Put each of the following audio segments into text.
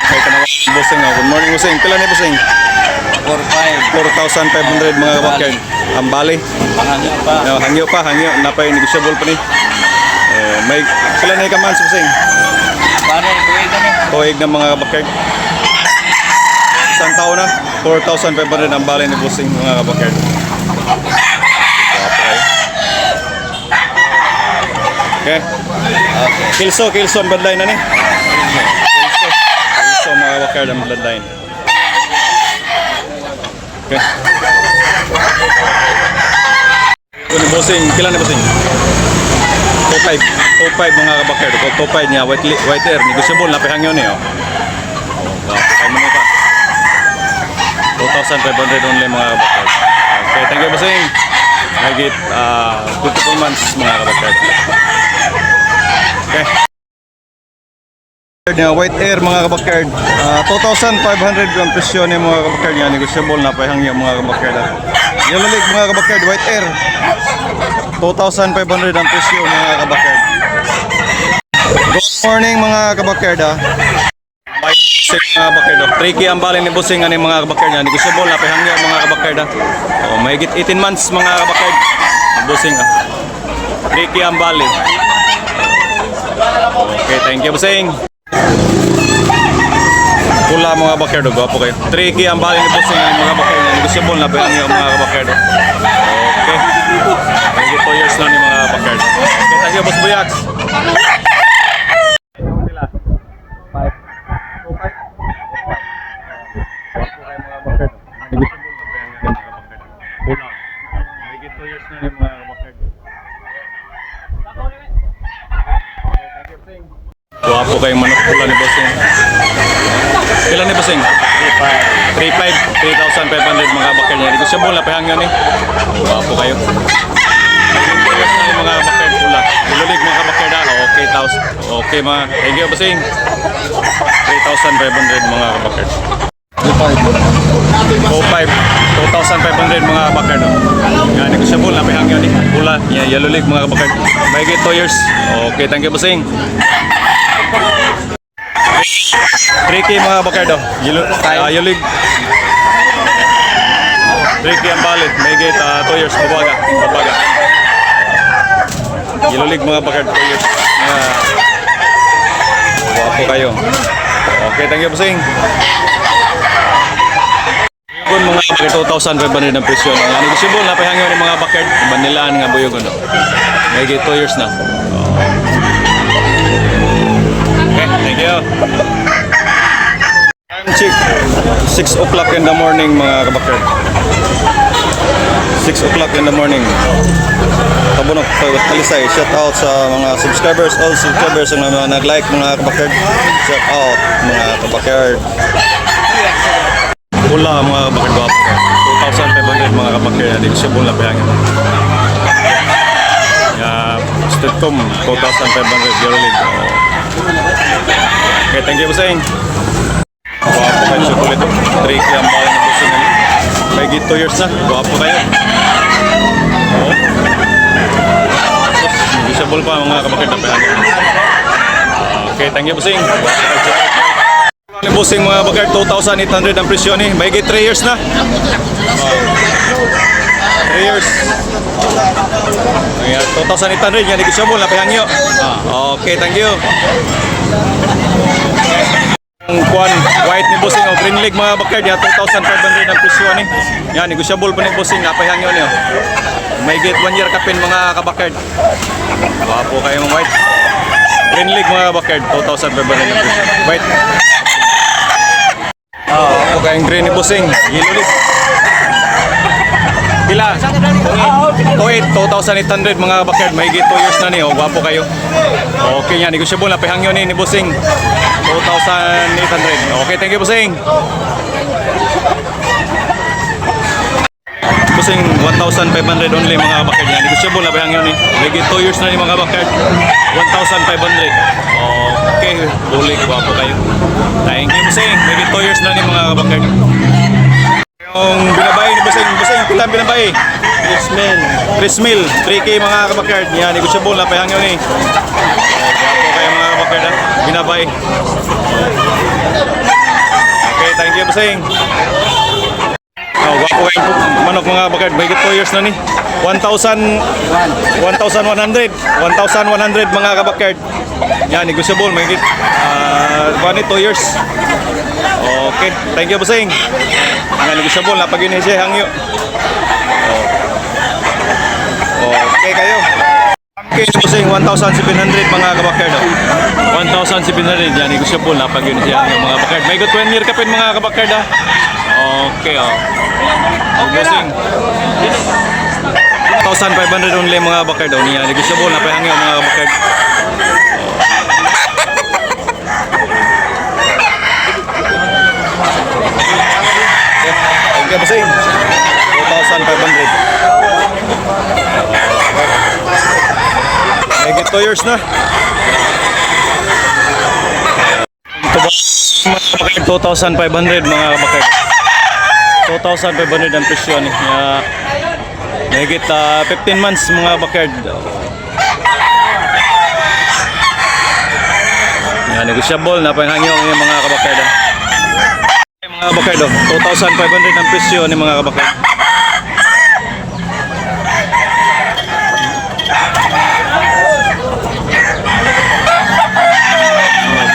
Kay kanang bossing. Good morning bossing. Pila ni bossing? 4,500 mga kabakyard. Ang bali. Hangyo pa, hangyo. Napay negotiable pa ni. May pila na ka months bossing? Tuig na mga kabakyard. Isang taon na. 4,500 ang bali ni bossing mga kabakyard. Okay. Kilso ang bloodline na ni. Kilso mga kabakyard ang bloodline. Okay. Kung bossing, kailan na bossing? 2.5 mga kabakyard. Kung 2.5 niya, white air, negotiable na pihangyo niyo. Kaya mo pa. 2,500 only mga kabakyard. Okay, thank you bossing. Nagit 24 months mga kabakyard. Okay. White air mga kabakyard, 2,500 ang presyo ni mga kabakyard niya, negotiable na pahangyo mga kabakyard. Yellow League mga kabakyard, white air 2,500 ang presyo mga kabakyard. Good morning mga kabakyard. White air mga kabakyard, tricky ang bali ni bossing ani mga kabakyard niya, negotiable na pahangyo mga kabakyard. May 18 months mga kabakyard bossing. Tricky ang bali. Okay, thank you bossing. Pula mga kabakyard, gwapo kayo. Tricky ang bali ni bossing ang mga kabakyard niya, negotiable na pahangyo mga kabakyard. Okay. May 2 years na ni mga kabakyard. Okay, thank you boss Buyak. Guwapo kayong manok pula ni bossing. Kailan ni bossing? 3,500 mga kabakyard niya. Dito siya mula pahangyo ni. Guwapo kayo. Ayos na yung mga kabakyard pula. Ilulig mga kabakyard. Okay, okay mga. Thank you bossing. 3,500 mga kabakyard. 2,500 mga kabakyard. Yan, dito siya mula pahangyo ni. Pula. Ilulig mga kabakyard. May 2 years. Okay, thank you bossing. Tricky mga bakardo, yulig. Tricky ang balit, may gate 2 years, babaga. Yulig mga bakardo, 2 years. Wapo kayo. Okay, thank you bossing. Kung mga bakard, 2,500 ang presyo. Negotiable na pahangyo ng mga bakard, banilaan nga buyog. May gate 2 years na. Okay, thank you. Time check, 6 o'clock in the morning mga kabakyard. 6 o'clock in the morning. Tabunok, Talisay. Shout out sa mga subscribers, all subscribers ang nag-like mga kabakyard. Shout out mga kabakyard. Pula mga kabakyard. 2,500 mga kabakyard. Hindi siya pula pahangin. Stedcom 2,500 Yellow League. Okay, thank you bossing. Guwapo kayo sa kulit. Tricky ang bala ng bossing. May 2 years na. Guwapo kayo. Usable pa mga kabakyard na pahangin. Okay, thank you bossing. Bossing mga kabakyard, 2,800 ang presyo ni. May 3 years na. 3 years. 2,800 yan, negotiable na pahangyo. Okay, thank you. Ang kuan, white ni bossing o green leg mga bakard ya, 2,500 ang presyo ni. Yan, negotiable pa ni bossing, napahangyo niyo. May get 1 year kapin mga kabakard. Wapo kayo mga white. Green leg mga bakard, 2,500 ang presyo. White. Wapo kayong green ni bossing, yellow leg. Pila? 2,800 mga bakard. May 2 years na niyo. Gwapo kayo. Okay yan. Negotiable na pahangyo ni bossing. 2,800. Okay, thank you bossing. Bossing, 1,500 only mga bakard yan. Negotiable na pahangyo ni. May 2 years na ni mga bakard. 1,500. Okay. Bulik. Gwapo kayo. Thank you bossing. May 2 years na ni mga bakard. Yung binabay ni bossing, pila binabay? 3,000. 3K mga kabakard. Yan, negotiable na pahangyo ni. Gwapo kayo mga kabakard. Binabay. you, bossing. Oh, gwapo kayong manok mga bakad. Mahigit 2 years na ni. 1,100 mga kabakard. Yan, negotiable. Mahigit 2 years. Okay, thank you, bossing. Nga negotiable, napag-yun siya hangyo. Okay kayo. Okay, bossing, 1,700 mga kabakard. 1,700, yan, negotiable, napag-yun siya hangyo mga kabakard. Mahigit 1 year kapin mga kabakard. Okay, bossing. 1,500 only mga kabakard. Niya, negotiable, napahangyo mga kabakard. Okay, bossing. 2,500. Mahigit 2 years na. Ito ba? 2,500 mga kabakad. 2,500 ang presyo ni. Mahigit 15 months mga kabakad. Negotiable na panghangyo ng mga kabakad. Mga kabakad, 2,500 ang presyo ni mga kabakad.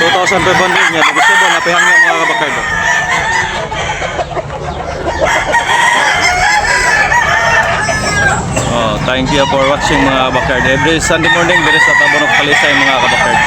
2,500 niya. Gusto mo, napihangyo mga kabakard. Thank you for watching mga kabakard. Every Sunday morning, there is sa Tabonok Palisay mga kabakard.